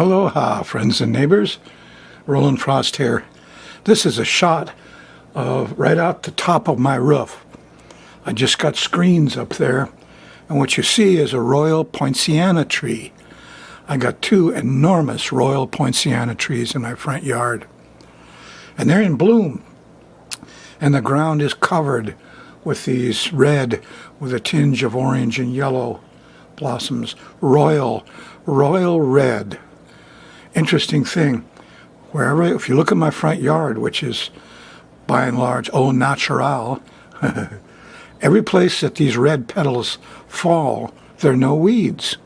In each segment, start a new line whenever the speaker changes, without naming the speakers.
Aloha, friends and neighbors. Rollin Frost here. This is a shot of right out the top of my roof. I just got screens up there, and what you see is a royal poinciana tree. I got two enormous royal poinciana trees in my front yard, and they're in bloom, and the ground is covered with these red with a tinge of orange and yellow blossoms. Royal red. Interesting thing, if you look at my front yard, which is by and large au natural, every place that these red petals fall, there are no weeds.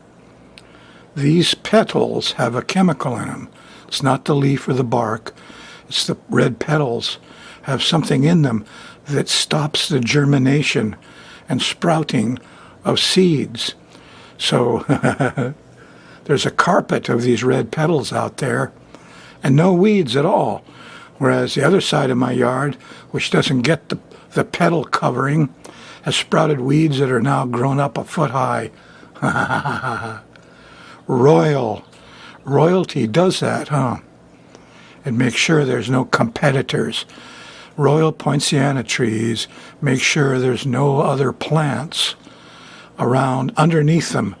These petals have a chemical in them. It's not the leaf or the bark. It's the red petals have something in them that stops the germination and sprouting of seeds. So there's a carpet of these red petals out there and no weeds at all. Whereas the other side of my yard, which doesn't get the petal covering, has sprouted weeds that are now grown up a foot high. Royalty does that, huh? It makes sure there's no competitors. Royal poinciana trees make sure there's no other plants around underneath them,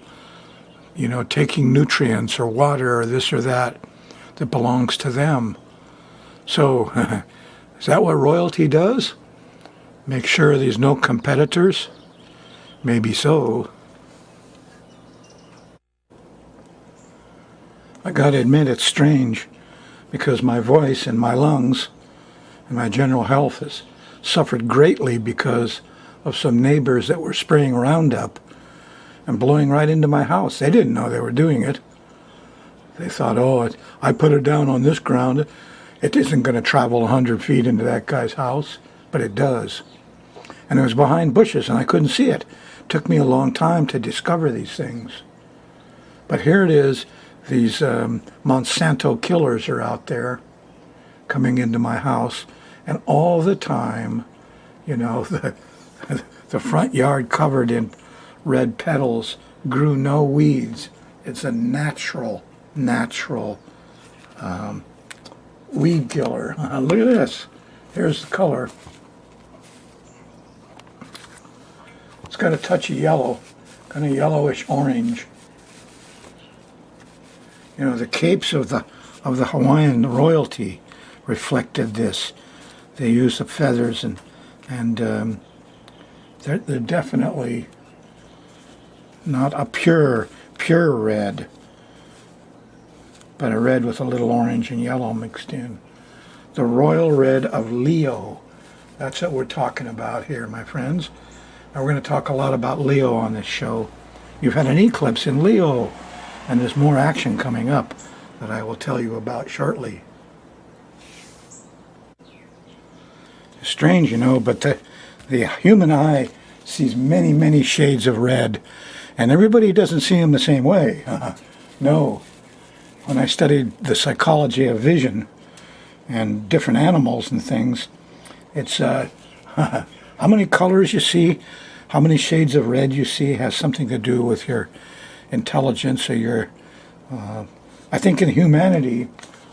taking nutrients or water or this or that belongs to them. So, is that what royalty does? Make sure there's no competitors? Maybe so. I gotta admit it's strange, because my voice and my lungs and my general health has suffered greatly because of some neighbors that were spraying Roundup and blowing right into my house. They didn't know they were doing it. They thought, I put it down on this ground. It isn't going to travel 100 feet into that guy's house, but it does. And it was behind bushes, and I couldn't see it. It took me a long time to discover these things. But here it is. These Monsanto killers are out there coming into my house, and all the time, the front yard covered in red petals grew no weeds. It's a natural weed killer. Look at this. Here's the color. It's got a touch of yellow, kind of yellowish orange. The capes of the Hawaiian royalty reflected this. They used the feathers and they're definitely not a pure red, but a red with a little orange and yellow mixed in. The royal red of Leo. That's what we're talking about here, my friends. Now we're going to talk a lot about Leo on this show. You've had an eclipse in Leo, and there's more action coming up that I will tell you about shortly. It's strange, but the human eye sees many shades of red, and everybody doesn't see them the same way. No. When I studied the psychology of vision and different animals and things, it's how many colors you see, how many shades of red you see has something to do with your intelligence or your I think in humanity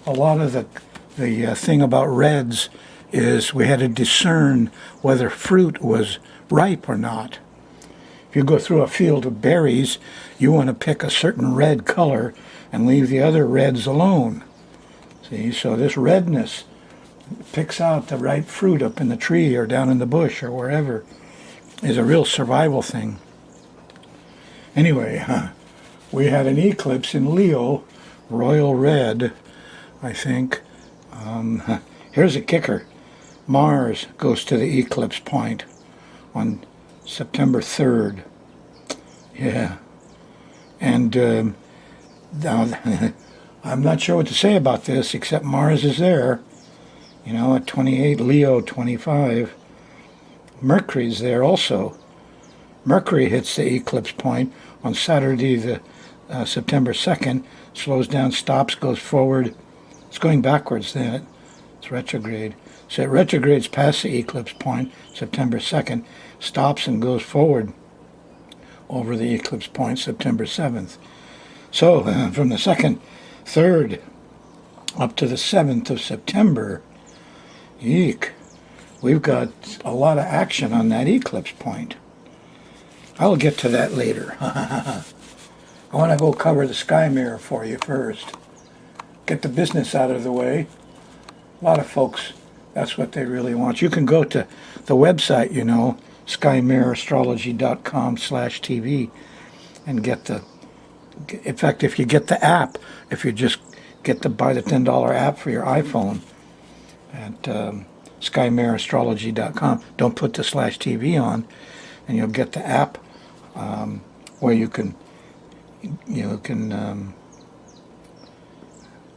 a lot of the thing about reds is we had to discern whether fruit was ripe or not. If you go through a field of berries, you want to pick a certain red color and leave the other reds alone. See, so this redness picks out the ripe fruit up in the tree or down in the bush or wherever. Is a real survival thing. Anyway, we had an eclipse in Leo, royal red, I think. Here's a kicker. Mars goes to the eclipse point on September 3rd. Yeah. And now, I'm not sure what to say about this, except Mars is there, at 28, Leo 25. Mercury's there also. Mercury hits the eclipse point on Saturday, September 2nd, slows down, stops, goes forward. It's going backwards then. It's retrograde. So it retrogrades past the eclipse point, September 2nd, stops and goes forward over the eclipse point, September 7th. So from the 2nd 3rd up to the 7th of September. Eek. We've got a lot of action on that eclipse point. I'll get to that later. I want to go cover the sky mirror for you first. Get the business out of the way. A lot of folks, that's what they really want. You can go to the website, you know, skymirrorastrology.com/TV and get the, in fact, if you get the app, if you just buy the $10 app for your iPhone at skymirrorastrology.com, don't put the /TV on, and you'll get the app where you can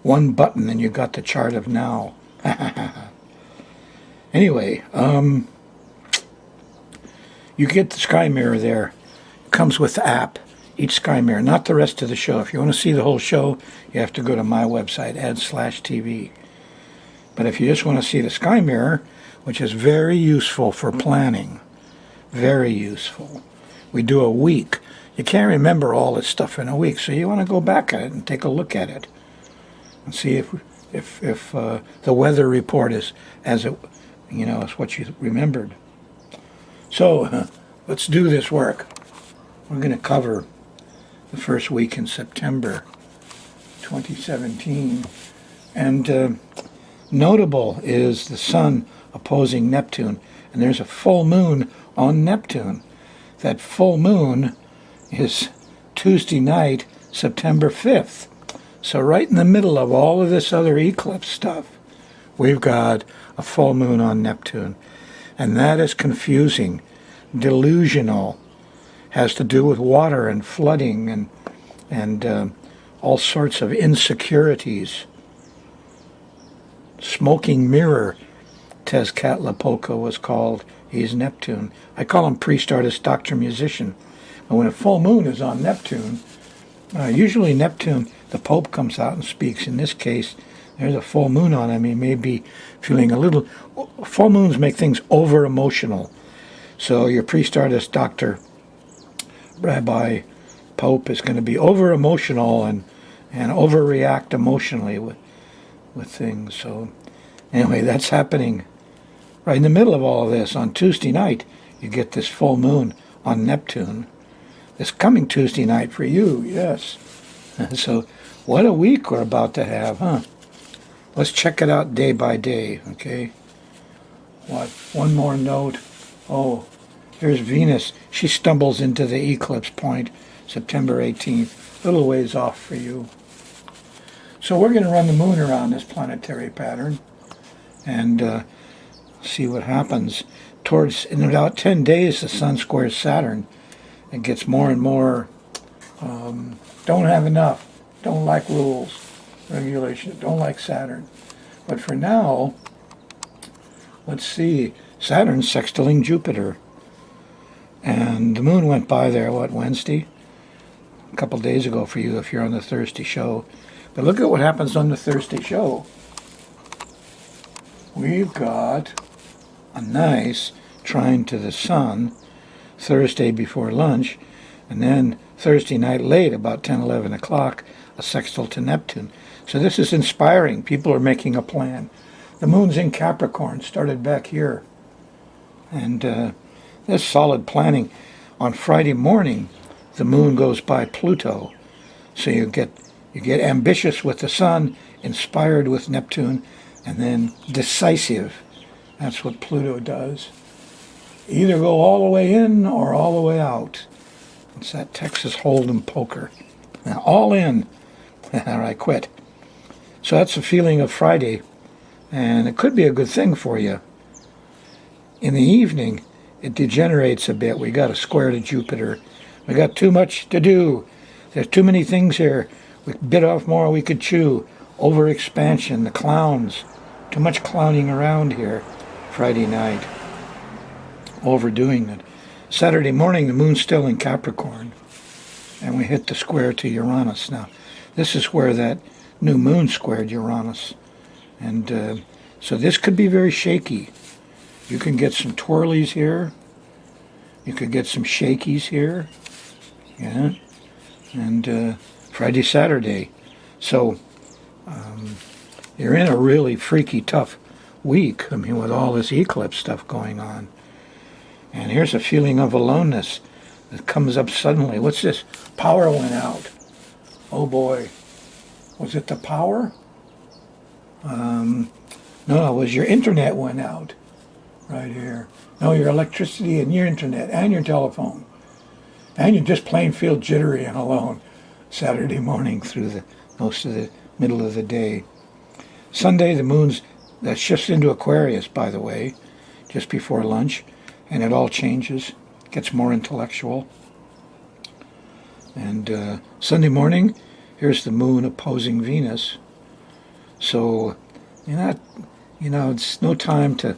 one button and you got the chart of now. Anyway, you get the sky mirror there. It comes with the app, each sky mirror, not the rest of the show. If you want to see the whole show, you have to go to my website, add/TV. But if you just want to see the sky mirror, which is very useful for planning, very useful. We do a week. You can't remember all this stuff in a week, so you want to go back at it and take a look at it and see if the weather report is as it, is what you remembered. So let's do this work. We're going to cover the first week in September 2017, and notable is the Sun opposing Neptune, and there's a full moon on Neptune. That full moon is Tuesday night, September 5th. So right in the middle of all of this other eclipse stuff, we've got a full moon on Neptune. And that is confusing, delusional, has to do with water and flooding and all sorts of insecurities. Smoking mirror, Tezcatlipoca was called. He's Neptune. I call him priest, artist, doctor, musician. And when a full moon is on Neptune, usually Neptune, the Pope comes out and speaks. In this case, there's a full moon on him. He may be feeling a little... Full moons make things over-emotional. So your priest, artist, doctor, rabbi, Pope is going to be over-emotional and overreact emotionally with things. So anyway, that's happening right in the middle of all of this. On Tuesday night, you get this full moon on Neptune. This coming Tuesday night for you, yes. So what a week we're about to have, huh? Let's check it out day by day, okay? One more note. Oh, here's Venus. She stumbles into the eclipse point, September 18th. A little ways off for you. So we're going to run the moon around this planetary pattern and see what happens. In about 10 days, the Sun squares Saturn. It gets more and more, don't have enough, don't like rules, regulations, don't like Saturn. But for now, let's see, Saturn's sextiling Jupiter. And the moon went by there, Wednesday? A couple days ago for you if you're on the Thursday show. But look at what happens on the Thursday show. We've got a nice trine to the Sun Thursday before lunch, and then Thursday night late, about 10, 11 o'clock, a sextile to Neptune. So this is inspiring. People are making a plan. The moon's in Capricorn, started back here. And there's solid planning. On Friday morning, the moon goes by Pluto. So you get ambitious with the Sun, inspired with Neptune, and then decisive. That's what Pluto does. Either go all the way in or all the way out. It's that Texas Hold'em poker. Now, all in, or I quit. So that's the feeling of Friday, and it could be a good thing for you. In the evening, it degenerates a bit. We got a square to Jupiter. We got too much to do. There's too many things here. We bit off more we could chew. Overexpansion, the clowns. Too much clowning around here Friday night. Overdoing it. Saturday morning, the moon's still in Capricorn, and we hit the square to Uranus. Now, this is where that new moon squared Uranus, and so this could be very shaky. You can get some twirlies here. You could get some shakies here. Yeah, and Friday, Saturday. So You're in a really freaky tough week, I mean, with all this eclipse stuff going on. And here's a feeling of aloneness that comes up suddenly. What's this? Power went out. Oh boy. Was it the power? No, it was your internet went out. Right here. No, your electricity and your internet and your telephone. And you're just plain feel jittery and alone Saturday morning through the most of the middle of the day. Sunday, the moon's that shifts into Aquarius, by the way, just before lunch, and it all changes, gets more intellectual. And Sunday morning, here's the moon opposing Venus. So it's no time to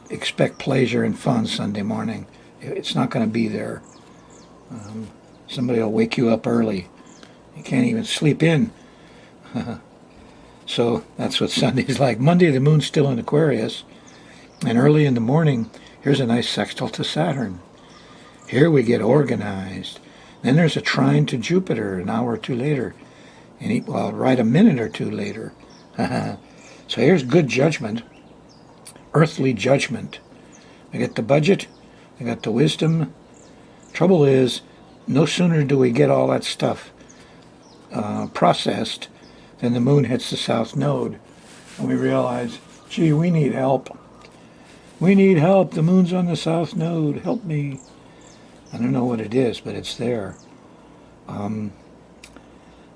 expect pleasure and fun Sunday morning. It's not going to be there. Somebody will wake you up early. You can't even sleep in. So that's what Sunday's like. Monday, the moon's still in Aquarius. And early in the morning, here's a nice sextile to Saturn. Here we get organized. Then there's a trine to Jupiter an hour or two later. And right a minute or two later. So here's good judgment. Earthly judgment. I get the budget. I got the wisdom. Trouble is, no sooner do we get all that stuff processed than the moon hits the south node. And we realize, gee, we need help. We need help. The moon's on the south node. Help me. I don't know what it is, but it's there.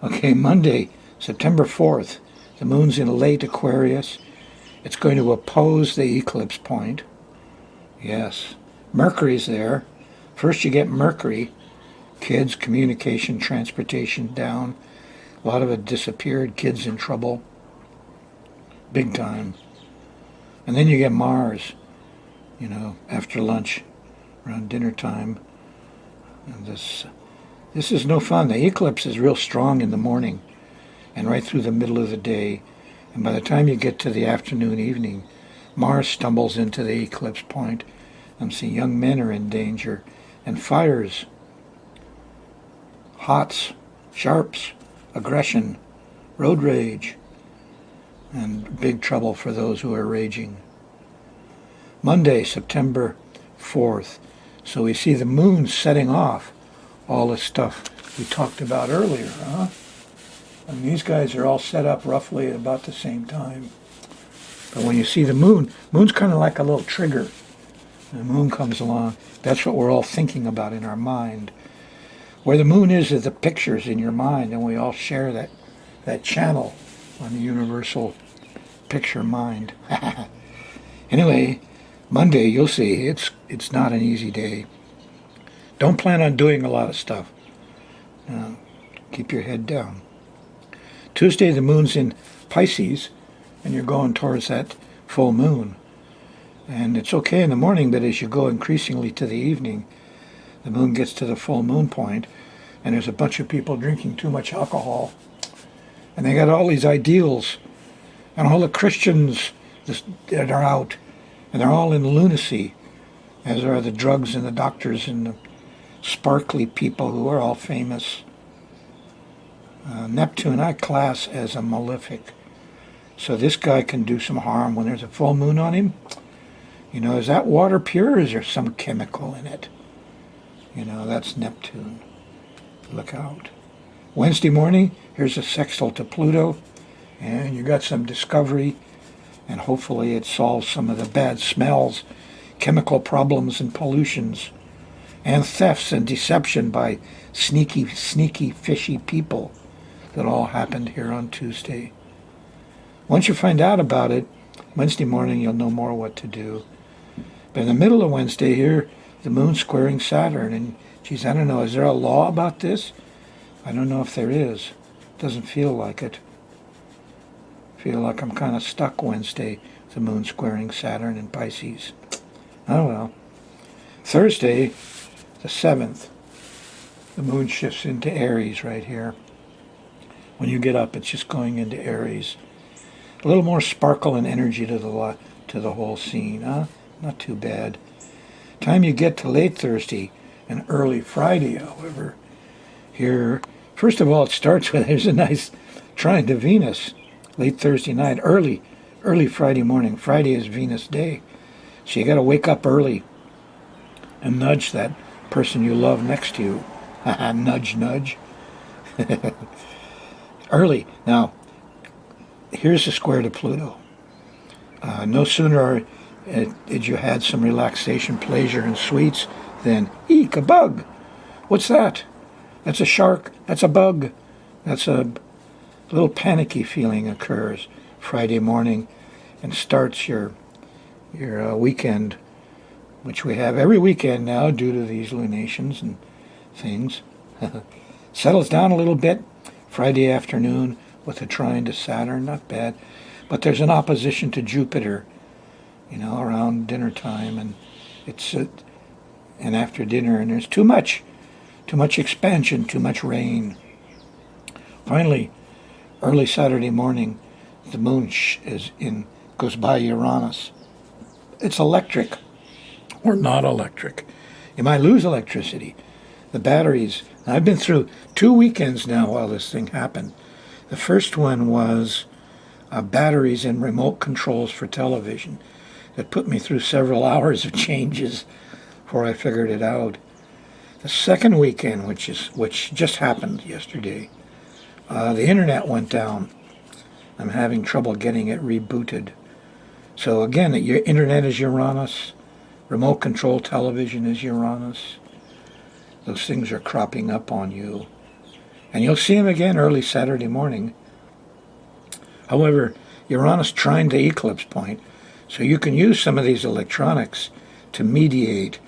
Okay, Monday, September 4th. The moon's in late Aquarius. It's going to oppose the eclipse point. Yes. Mercury's there. First you get Mercury. Kids, communication, transportation down. A lot of it disappeared. Kids in trouble. Big time. And then you get Mars, after lunch, around dinner time. And this is no fun. The eclipse is real strong in the morning and right through the middle of the day. And by the time you get to the afternoon, evening, Mars stumbles into the eclipse point. I'm seeing young men are in danger. And fires, hots, sharps, aggression, road rage, and big trouble for those who are raging. Monday, September 4th. So we see the moon setting off all the stuff we talked about earlier, huh? And these guys are all set up roughly at about the same time. But when you see the moon's kind of like a little trigger. The moon comes along. That's what we're all thinking about in our mind. Where the moon is the pictures in your mind, and we all share that channel on the universal picture mind. Anyway, Monday, you'll see, it's not an easy day. Don't plan on doing a lot of stuff. Keep your head down. Tuesday, the moon's in Pisces, and you're going towards that full moon. And it's okay in the morning, but as you go increasingly to the evening, the moon gets to the full moon point, and there's a bunch of people drinking too much alcohol. And they got all these ideals, and all the Christians that are out, and they're all in lunacy, as are the drugs and the doctors and the sparkly people who are all famous. Neptune I class as a malefic. So this guy can do some harm when there's a full moon on him. Is that water pure or is there some chemical in it? That's Neptune. Look out. Wednesday morning, here's a sextile to Pluto, and you got some discovery, and hopefully it solves some of the bad smells, chemical problems and pollutions, and thefts and deception by sneaky, fishy people that all happened here on Tuesday. Once you find out about it, Wednesday morning you'll know more what to do. But in the middle of Wednesday here, the moon's squaring Saturn, and geez, I don't know, is there a law about this? I don't know if there is. Doesn't feel like it. Feel like I'm kind of stuck Wednesday, the moon squaring Saturn in Pisces. Oh well. Thursday, the 7th, the moon shifts into Aries right here. When you get up, it's just going into Aries. A little more sparkle and energy to the whole scene, huh? Not too bad. Time you get to late Thursday and early Friday, however, here, first of all, it starts with, there's a nice trine to Venus late Thursday night, early Friday morning. Friday is Venus Day. So you got to wake up early and nudge that person you love next to you. Nudge, nudge. Early. Now, here's the square to Pluto. No sooner did you had some relaxation, pleasure, and sweets than, eek, a bug. What's that? That's a shark. That's a bug. That's a little panicky feeling occurs Friday morning and starts your weekend, which we have every weekend now due to these lunations and things. Settles down a little bit Friday afternoon with a trine to Saturn, not bad. But there's an opposition to Jupiter, around dinner time, and it's and after dinner, and there's too much expansion, too much rain. Finally, early Saturday morning, the moon goes by Uranus. It's electric, or not electric. You might lose electricity. The batteries. I've been through 2 weekends now while this thing happened. The first one was batteries and remote controls for television. That put me through several hours of changes before I figured it out. The second weekend, which just happened yesterday, the internet went down. I'm having trouble getting it rebooted. So again, your internet is Uranus, remote control television is Uranus. Those things are cropping up on you. And you'll see them again early Saturday morning. However, Uranus trine the eclipse point, so you can use some of these electronics to mediate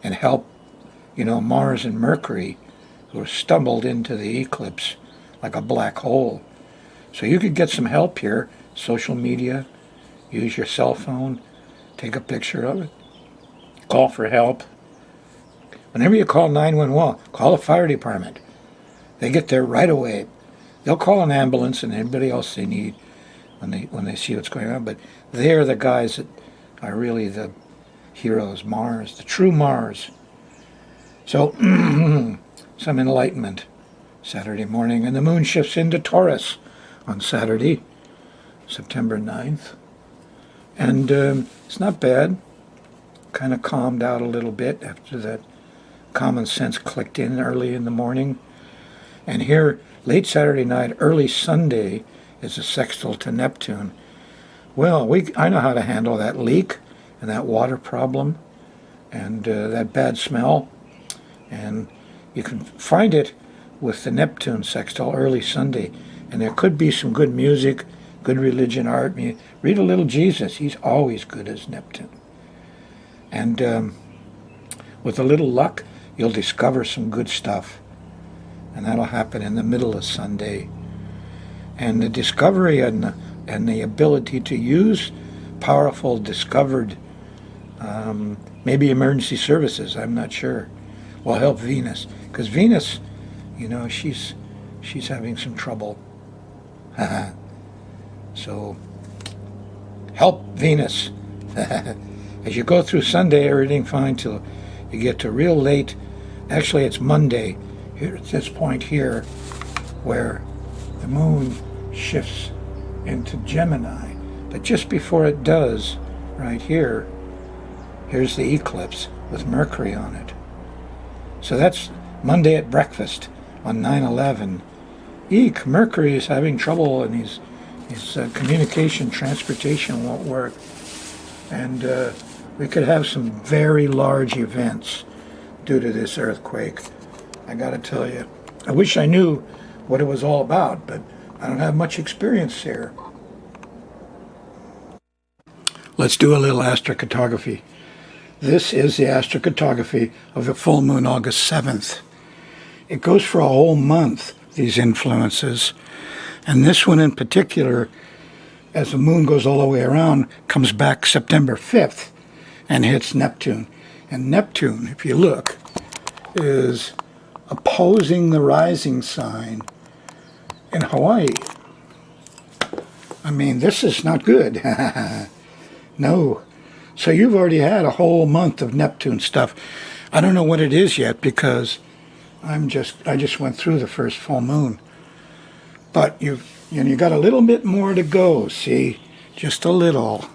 and help, Mars and Mercury, who are stumbled into the eclipse like a black hole. So you could get some help here, social media, use your cell phone, take a picture of it, call for help. Whenever you call 911, call the fire department. They get there right away. They'll call an ambulance and anybody else they need when they see what's going on. But they're the guys that are really the heroes, Mars, the true Mars. So some enlightenment Saturday morning. And the moon shifts into Taurus on Saturday, September 9th. And it's not bad. Kind of calmed out a little bit after that common sense clicked in early in the morning. And here, late Saturday night, early Sunday, is a sextile to Neptune. Well, I know how to handle that leak and that water problem and that bad smell. And you can find it with the Neptune sextile early Sunday. And there could be some good music, good religion, art. Read a little Jesus. He's always good as Neptune. And with a little luck, you'll discover some good stuff. And that'll happen in the middle of Sunday. And the discovery and the ability to use powerful discovered, maybe emergency services, I'm not sure, will help Venus. Because Venus, she's having some trouble. So, help Venus. As you go through Sunday, everything fine till you get to real late. Actually, it's Monday, here at this point here, where the moon shifts into Gemini. But just before it does, right here, here's the eclipse with Mercury on it. So that's Monday at breakfast on 9/11. Eek, Mercury is having trouble and his communication, transportation won't work. And we could have some very large events due to this earthquake. I gotta tell you. I wish I knew what it was all about, but I don't have much experience here. Let's do a little astrocartography. This is the astrocartography of the full moon August 7th. It goes for a whole month, these influences. And this one in particular, as the moon goes all the way around, comes back September 5th and hits Neptune. And Neptune, if you look, is opposing the rising sign in Hawaii. I mean, this is not good. No. So you've already had a whole month of Neptune stuff. I don't know what it is yet because I just went through the first full moon. But you got a little bit more to go, see? Just a little.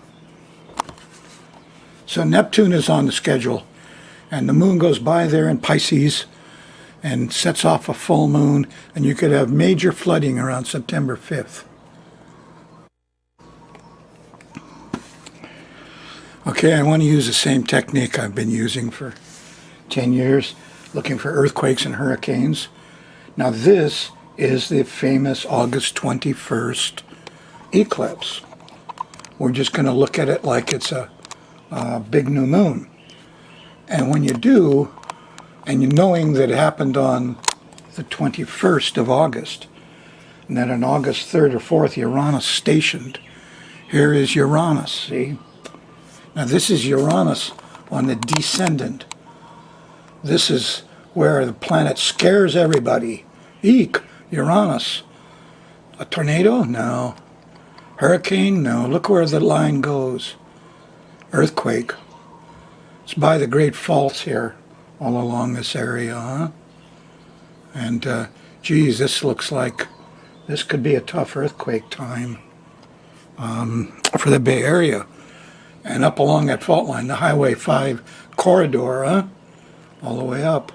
So Neptune is on the schedule, and the moon goes by there in Pisces and sets off a full moon, and you could have major flooding around September 5th. Okay, I want to use the same technique I've been using for 10 years, looking for earthquakes and hurricanes. Now this is the famous August 21st eclipse. We're just going to look at it like it's a big new moon. And when you do, and you knowing that it happened on the 21st of August, and then on August 3rd or 4th, Uranus stationed. Here is Uranus, see? Now this is Uranus on the descendant. This is where the planet scares everybody. Eek, Uranus. A tornado? No. Hurricane? No. Look where the line goes. Earthquake. It's by the Great Faults here, all along this area, huh? And, geez, this looks like this could be a tough earthquake time for the Bay Area. And up along that fault line, the Highway 5 corridor, huh? All the way up.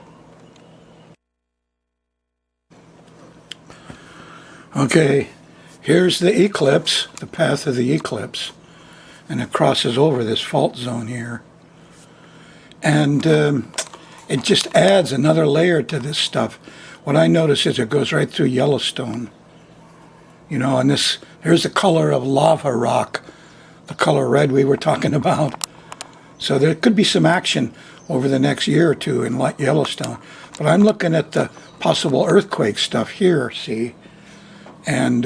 Okay, here's the eclipse, the path of the eclipse, and it crosses over this fault zone here. And it just adds another layer to this stuff. What I notice is it goes right through Yellowstone. You know, and here's the color of lava rock, the color red we were talking about. So there could be some action over the next year or two in Yellowstone. But I'm looking at the possible earthquake stuff here, see? And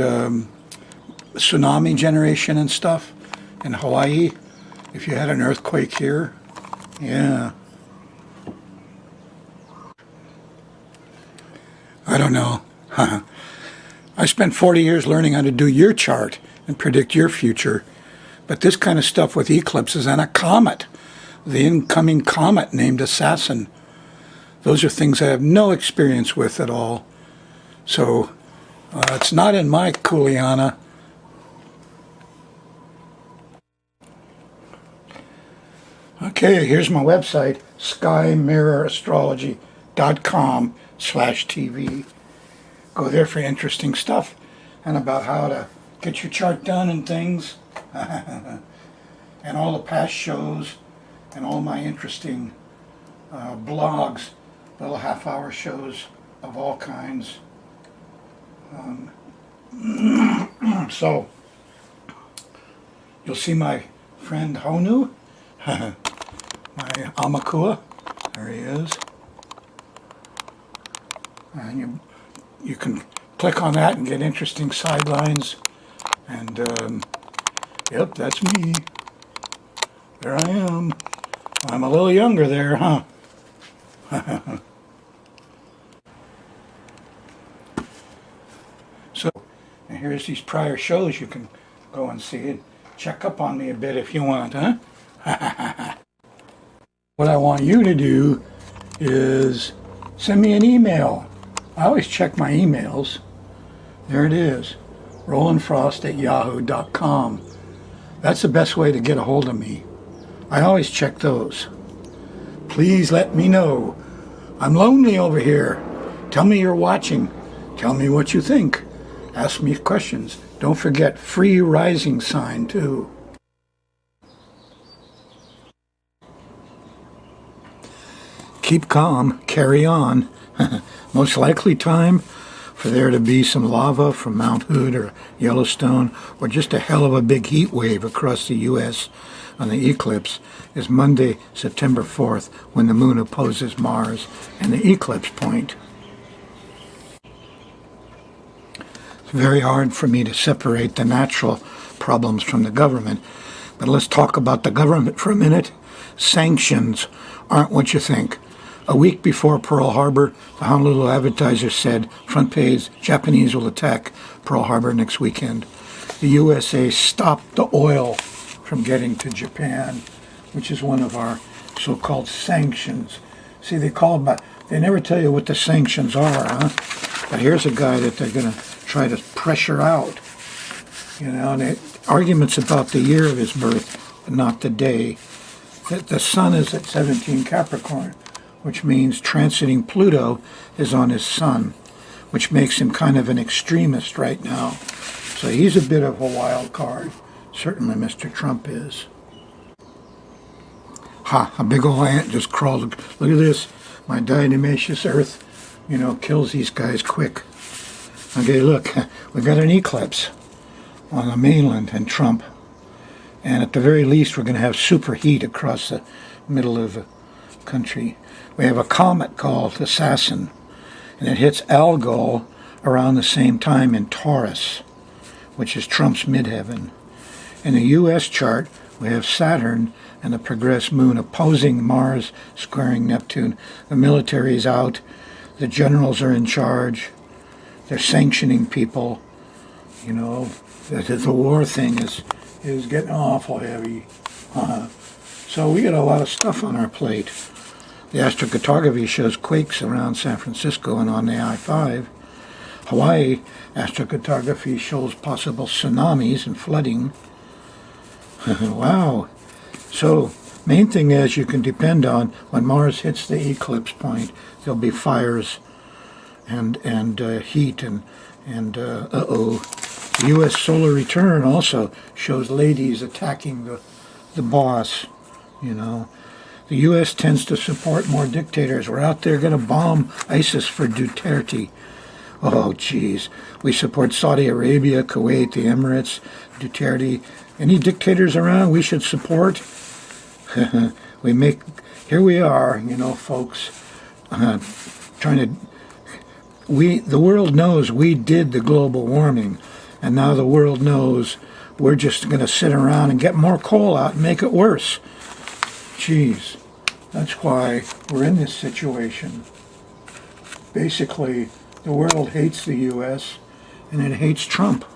tsunami generation and stuff in Hawaii. If you had an earthquake here, yeah. I don't know. I spent 40 years learning how to do your chart and predict your future. But this kind of stuff with eclipses and a comet, the incoming comet named Assassin, those are things I have no experience with at all. So it's not in my kuleana. Okay, here's my website, skymirrorastrology.com/TV. Go there for interesting stuff and about how to get your chart done and things. And all the past shows and all my interesting blogs, little half-hour shows of all kinds. So you'll see my friend Honu, my Amakua. There he is. And you can click on that and get interesting sidelines. And yep, that's me. There I am. I'm a little younger there, huh? So, and here's these prior shows you can go and see and check up on me a bit if you want, huh? What I want you to do is send me an email. I always check my emails. There it is. rollinfrost@yahoo.com. That's the best way to get a hold of me. I always check those. Please let me know. I'm lonely over here. Tell me you're watching. Tell me what you think. Ask me questions. Don't forget free rising sign too. Keep calm. Carry on. Most likely time for there to be some lava from Mount Hood or Yellowstone, or just a hell of a big heat wave across the U.S. on the eclipse, is Monday, September 4th, when the moon opposes Mars and the eclipse point. It's very hard for me to separate the natural problems from the government, but let's talk about the government for a minute. Sanctions aren't what you think. A week before Pearl Harbor, the Honolulu Advertiser said, front page, Japanese will attack Pearl Harbor next weekend. The USA stopped the oil from getting to Japan, which is one of our so-called sanctions. See, they never tell you what the sanctions are, huh? But here's a guy that they're going to try to pressure out. You know, and arguments about the year of his birth, but not the day. The sun is at 17 Capricorn, which means transiting Pluto is on his sun, which makes him kind of an extremist right now. So he's a bit of a wild card. Certainly Mr. Trump is. Ha, a big old ant just crawled. Look at this. My diatomaceous earth, you know, kills these guys quick. Okay, look, we got an eclipse on the mainland and Trump. And at the very least, we're going to have superheat across the middle of the country. We have a comet called Assassin, and it hits Algol around the same time in Taurus, which is Trump's midheaven. In the U.S. chart, we have Saturn and the progressed moon opposing Mars, squaring Neptune. The military is out. The generals are in charge. They're sanctioning people. You know, the war thing is getting awful heavy. So we got a lot of stuff on our plate. The astrocartography shows quakes around San Francisco and on the I-5. Hawaii astrocartography shows possible tsunamis and flooding. Wow. So, main thing is you can depend on when Mars hits the eclipse point, there'll be fires and heat and uh-oh. The U.S. solar return also shows ladies attacking the boss, you know. The U.S. tends to support more dictators. We're out there going to bomb ISIS for Duterte. Oh, geez. We support Saudi Arabia, Kuwait, the Emirates, Duterte. Any dictators around we should support? Here we are, you know, folks, the world knows we did the global warming, and now the world knows we're just going to sit around and get more coal out and make it worse. Geez, that's why we're in this situation. Basically, the world hates the U.S. and it hates Trump.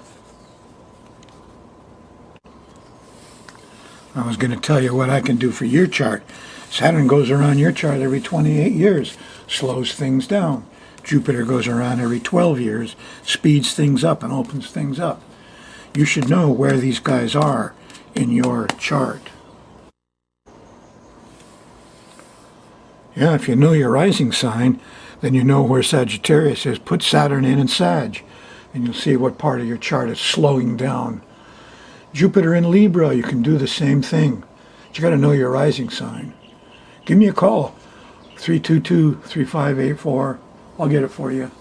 I was going to tell you what I can do for your chart. Saturn goes around your chart every 28 years, slows things down. Jupiter goes around every 12 years, speeds things up and opens things up. You should know where these guys are in your chart. Yeah, if you know your rising sign, then you know where Sagittarius is. Put Saturn in Sag, and you'll see what part of your chart is slowing down. Jupiter in Libra, you can do the same thing. But you got to know your rising sign. Give me a call, 322-3584. I'll get it for you.